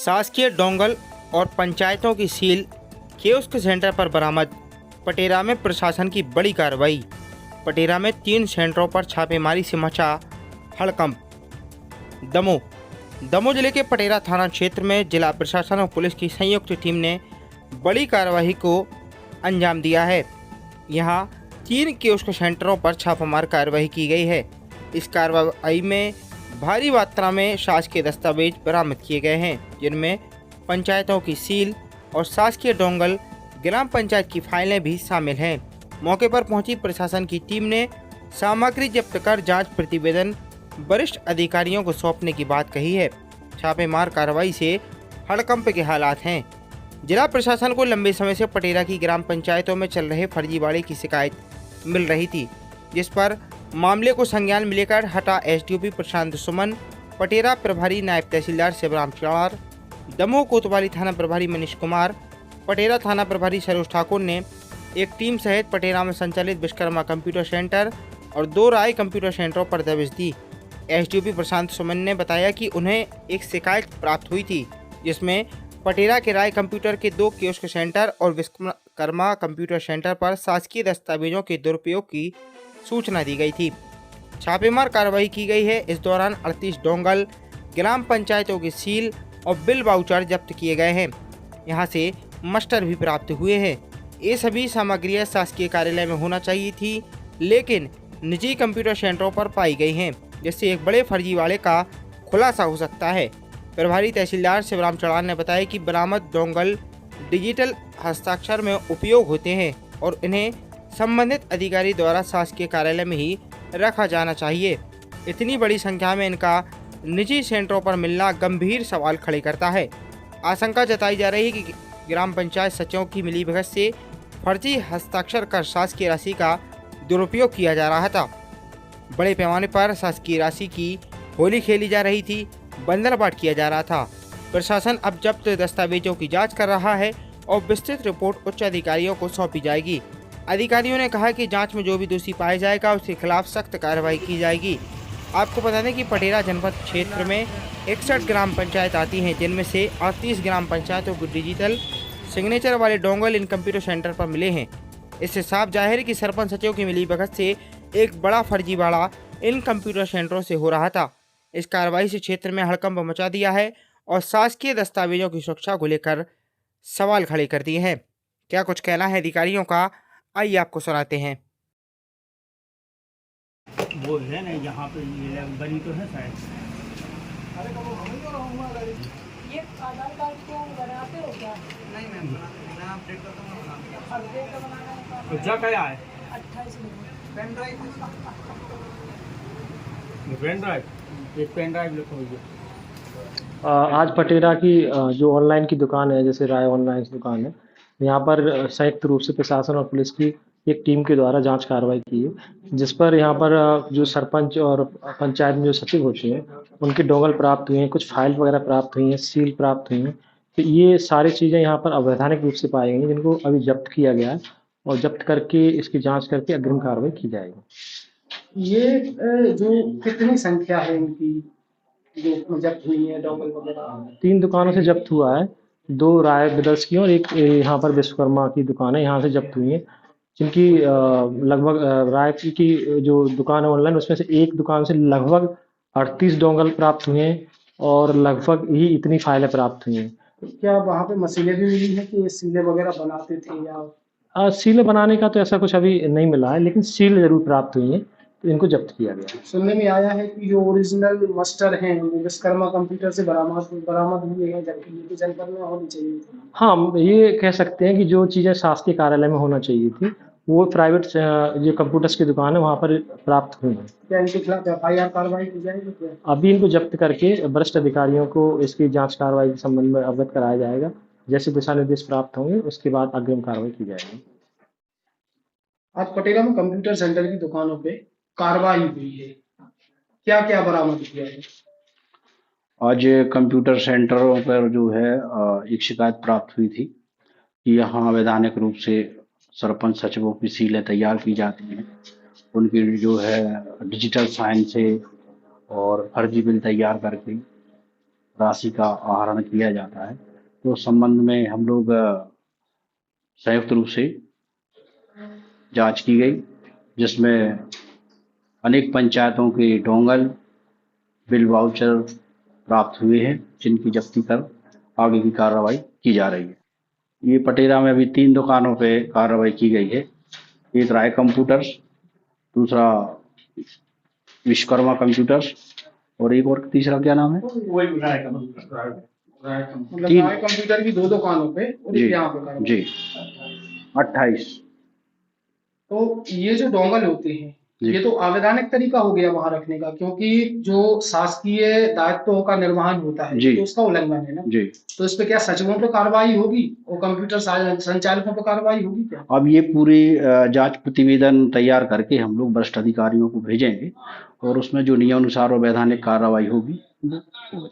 शासकीय डोंगल और पंचायतों की सील कियोस्क सेंटर पर बरामद। पटेरा में प्रशासन की बड़ी कार्रवाई। पटेरा में 3 सेंटरों पर छापेमारी से मचा हड़कंप। दमोह जिले के पटेरा थाना क्षेत्र में जिला प्रशासन और पुलिस की संयुक्त टीम ने बड़ी कार्रवाई को अंजाम दिया है। यहां 3 कियोस्क सेंटरों पर छापामार कार्रवाई की गई है। इस कार्रवाई में भारी मात्रा में शासकीय दस्तावेज बरामद किए गए हैं, जिनमें पंचायतों की सील और शासकीय डोंगल ग्राम पंचायत की फाइलें भी शामिल हैं। मौके पर पहुंची प्रशासन की टीम ने सामग्री जब्त कर जांच प्रतिवेदन वरिष्ठ अधिकारियों को सौंपने की बात कही है। छापेमार कार्रवाई से हड़कंप के हालात हैं। जिला प्रशासन को लंबे समय से पटेरा की ग्राम पंचायतों में चल रहे फर्जीवाड़े की शिकायत मिल रही थी, जिस पर मामले को संज्ञान में लेकर हटा एसडीओपी प्रशांत सुमन, पटेरा प्रभारी नायब तहसीलदार शिवराम चौहान, दमोह कोतवाली थाना प्रभारी मनीष कुमार, पटेरा थाना प्रभारी सरोज ठाकुर ने एक टीम सहित पटेरा में संचालित विश्वकर्मा कंप्यूटर सेंटर और 2 राय कंप्यूटर सेंटरों पर दबिश दी। एसडीओपी प्रशांत सुमन ने बताया कि उन्हें एक शिकायत प्राप्त हुई थी, जिसमें पटेरा के राय कंप्यूटर के 2 कियोस्क सेंटर और विश्वकर्मा कंप्यूटर सेंटर पर शासकीय दस्तावेजों के दुरुपयोग की सूचना दी गई थी। छापेमार कार्रवाई की गई है। इस दौरान 38 डोंगल ग्राम पंचायतों की सील और बिल वाउचर जब्त किए गए हैं। यहां से मस्टर भी प्राप्त हुए हैं। ये सभी सामग्रियां शासकीय कार्यालय में होना चाहिए थी, लेकिन निजी कंप्यूटर सेंटरों पर पाई गई हैं, जिससे एक बड़े फर्जीवाड़े का खुलासा हो सकता है। प्रभारी तहसीलदार शिवराम चौहान ने बताया कि बरामद डोंगल डिजिटल हस्ताक्षर में उपयोग होते हैं और इन्हें संबंधित अधिकारी द्वारा शासकीय कार्यालय में ही रखा जाना चाहिए। इतनी बड़ी संख्या में इनका निजी सेंटरों पर मिलना गंभीर सवाल खड़े करता है। आशंका जताई जा रही है कि ग्राम पंचायत सचिवों की मिलीभगत से फर्जी हस्ताक्षर कर शासकीय राशि का दुरुपयोग किया जा रहा था। बड़े पैमाने पर शासकीय राशि की होली खेली जा रही थी, बंदरबाट किया जा रहा था। प्रशासन अब जब्त दस्तावेजों की जांच कर रहा है और विस्तृत रिपोर्ट उच्च अधिकारियों को सौंपी जाएगी। अधिकारियों ने कहा कि जांच में जो भी दोषी पाया जाएगा उसके खिलाफ सख्त कार्रवाई की जाएगी। आपको बता दें कि पटेरा जनपद क्षेत्र में 61 ग्राम पंचायत आती हैं, जिनमें से 38 ग्राम पंचायतों को डिजिटल सिग्नेचर वाले डोंगल इन कंप्यूटर सेंटर पर मिले हैं। इससे साफ जाहिर है कि सरपंच सचिव की मिलीभगत से एक बड़ा फर्जीवाड़ा इन कंप्यूटर सेंटरों से हो रहा था। इस कार्रवाई से क्षेत्र में हड़कंप मचा दिया है और शासकीय दस्तावेजों की सुरक्षा को लेकर सवाल खड़े कर दिए हैं। क्या कुछ कहना है अधिकारियों का, आइए आपको सुनाते हैं। वो है ना यहाँ पे ये बनी तो है शायद। ये आधार कार्ड को बनाते हो क्या? नहीं मैम, मैं अपडेट करता हूँ। अपडेट बनाना है तो जा क्या है? 28 मिनट। पेन ड्राइव एक पेन ड्राइव लिखो ये। आज पटेरा की जो ऑनलाइन की दुकान है, जैसे राय ऑनलाइन दुकान है, यहाँ पर संयुक्त रूप से प्रशासन और पुलिस की एक टीम के द्वारा जांच कार्रवाई की है, जिस पर यहाँ पर जो सरपंच और पंचायत में जो सचिव होते हैं उनके डोंगल प्राप्त हुए हैं, कुछ फाइल वगैरह प्राप्त हुई हैं, सील प्राप्त हुई हैं। तो ये सारी चीज़ें यहाँ पर अवैधानिक रूप से पाई गई, जिनको अभी जब्त किया गया है और जब्त करके इसकी जाँच करके अग्रिम कार्रवाई की जाएगी। ये जो कितनी संख्या है इनकी जो जब्त हुई है डोंगल वगैरह? 3 दुकानों से जब्त हुआ है, 2 राय ब्रदर्स की और एक यहाँ पर विश्वकर्मा की दुकान है, यहाँ से जब्त हुई है, जिनकी लगभग राय की जो दुकान है ऑनलाइन, उसमें से एक दुकान से लगभग 38 डोंगल प्राप्त हुए हैं और लगभग ही इतनी फाइलें प्राप्त हुई हैं। क्या वहाँ पे मशीनें भी मिली हैं कि ये सीलें वगैरह बनाते थे या? सील बनाने का तो ऐसा कुछ अभी नहीं मिला है, लेकिन सील जरूर प्राप्त हुई है, तो इनको जब्त किया गया है। सुनने में आया है कि जो ओरिजिनल मास्टर हैं वो विश्वकर्मा कंप्यूटर से बरामद हुए हैं, जबकि ये तो जनपद में होनी चाहिए थी। हाँ, ये कह सकते हैं कि जो चीज़ें शासकीय कार्यालय में होना चाहिए थी वो प्राइवेट जो कंप्यूटर्स की दुकान है वहाँ पर प्राप्त हुई है। क्या इनके खिलाफ FIR कार्रवाई की जाएगी क्या? अभी इनको जब्त करके वरिष्ठ अधिकारियों को इसकी जांच कार्रवाई के संबंध में अवगत कराया जाएगा। जैसे दिशा निर्देश प्राप्त होंगे उसके बाद अग्रिम कार्रवाई की जाएगी। आज पटेरा में कंप्यूटर सेंटर की दुकानों पे कार्रवाई हुई है, क्या क्या बरामद किया है? आज कंप्यूटर सेंटरों पर जो है एक शिकायत प्राप्त हुई थी कि यहाँ अवैधानिक रूप से सरपंच सचिवों की सीलें तैयार की जाती हैं, उनकी जो है डिजिटल साइन से और फर्जी बिल तैयार करके राशि का आहरण किया जाता है। तो उस संबंध में हम लोग संयुक्त रूप से जांच की गई, जिसमें अनेक पंचायतों के डोंगल बिल वाउचर प्राप्त हुए हैं, जिनकी जब्ती कर आगे की कार्रवाई की जा रही है। ये पटेरा में अभी 3 दुकानों पे कार्रवाई की गई है। एक राय कंप्यूटर्स, दूसरा विश्वकर्मा कंप्यूटर्स और एक और तीसरा क्या नाम है? मतलब तीन। राय कंप्यूटर की 2 दुकानों पे और जी एक यहाँ पे कार्रवाई। जी 28। तो ये जो डोंगल होते हैं, जी। ये तो अवैधानिक तरीका हो गया वहां रखने का, क्योंकि जो शासकीय दायित्वों का निर्वहन होता है जी। तो उसका उल्लंघन है ना। जी। तो इस पे क्या सचिवों पे कार्रवाई होगी और कंप्यूटर संचालकों पे कार्रवाई होगी क्या? अब ये पूरी जांच प्रतिवेदन तैयार करके हम लोग वरिष्ठ अधिकारियों को भेजेंगे और उसमें जो नियमानुसार और वैधानिक कार्रवाई होगी वो